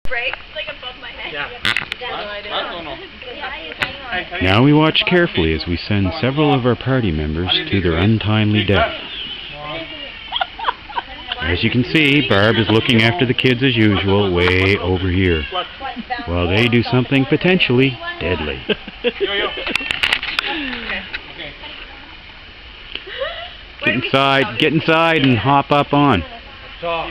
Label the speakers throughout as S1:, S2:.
S1: breaks like above my head.
S2: Yeah.
S3: Now we watch carefully as we send several of our party members to their untimely death. As you can see, Barb is looking after the kids as usual, way over here, while they do something potentially deadly. Get inside and hop up on.
S2: Top.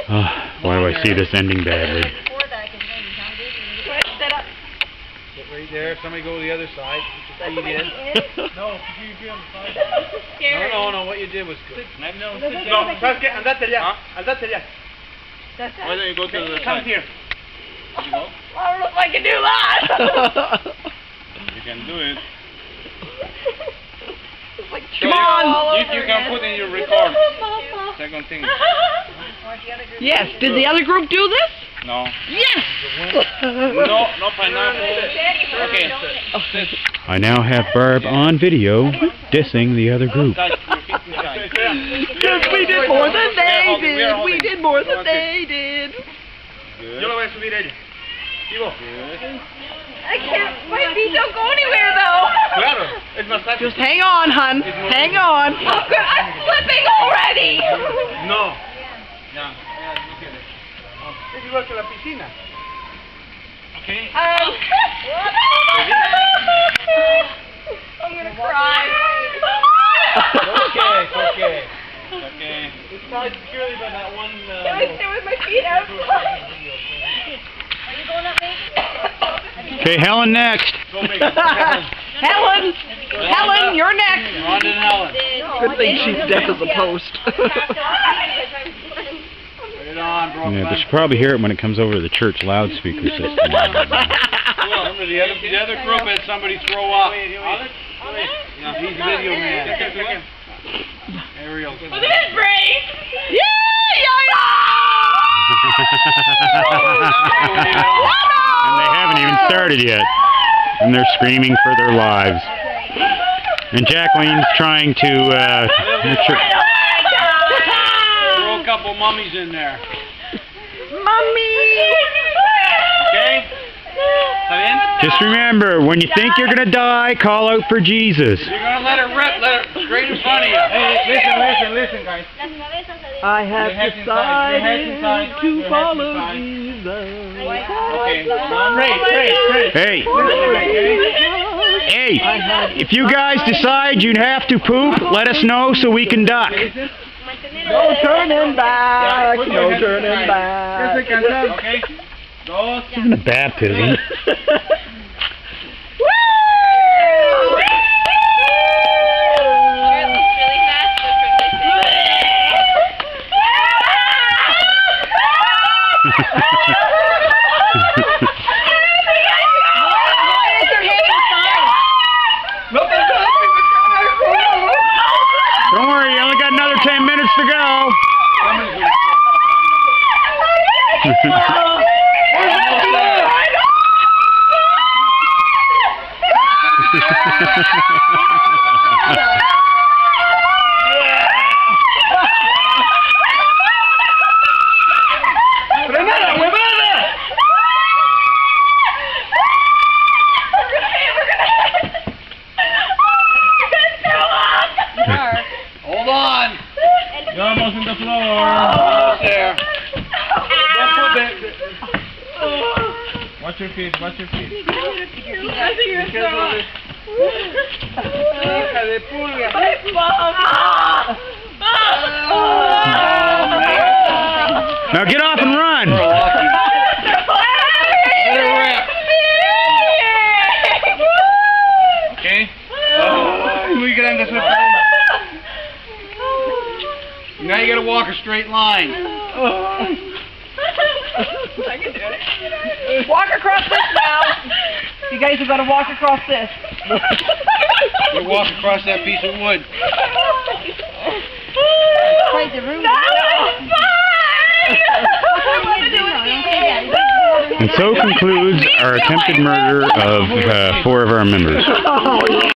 S3: Oh, why do I see this ending badly?
S2: Get right there. Somebody go to the other side. Put your feet in. No, you be on the side. No. What you did was good. No, ¿sabes qué? Andate allá. Andate allá. Why don't you go to the other side? Come here. You go.
S1: I don't know if I can do that.
S2: You can do it.
S1: Like,
S2: come on! You can put in your record. Second thing.
S4: Yes. Did the other group do this?
S2: No.
S4: Yes!
S2: No pineapple. Okay.
S3: I now have Barb on video dissing the other group.
S4: Because we did more than they did. We did more than they did.
S2: Yo lo voy a subir ella. Ivo.
S1: I can't. My feet don't go anywhere though.
S2: Claro. Es más fácil.
S4: Just hang on, hun. Hang on.
S1: I'm slipping already.
S2: No. Ya. Es igual que la piscina. Okay.
S1: I'm gonna cry.
S2: Okay. It's tied securely by that one.
S1: Can I stay with my feet outside? Are you going up, maybe?
S3: Okay, Helen next.
S2: Go make it.
S4: Helen, you're next.
S2: On to Helen.
S4: Good thing she's deaf as a post.
S2: Put it on, bro.
S3: Yeah, they should probably hear it when it comes over to the church loudspeaker system.
S2: Remember, the other group had somebody throw up. Yeah, he's video man. Ariel.
S1: Look at his brain.
S3: And they haven't even started yet. And they're screaming for their lives. And Jacqueline's trying to make sure.
S2: Throw a couple mummies in there.
S4: Mummy!
S2: Okay?
S3: Just remember, when you think you're going to die, call out for Jesus.
S2: You're going to let it rip, straight in front of you. Hey, listen, guys.
S4: I have decided to follow Jesus.
S2: Okay,
S3: Hey, if you guys decide you have to poop, let us know so we can duck.
S4: No turning back, no turning back.
S2: Okay? Dos.
S3: This isn't a baptism. Don't worry, you only got another 10 minutes to go.
S2: Hold on. You're almost in the floor. Almost there. Don't put it. Watch your feet.
S1: I think you're throwing.
S2: Hija de pulga.
S3: Now get off and run.
S2: Okay. Muy grande. Now you gotta walk a straight line.
S1: I can do it.
S4: Walk across this now. You guys have got to walk across this.
S2: You walk across that piece of wood.
S4: Quite the room.
S3: And so concludes our attempted murder of 4 of our members.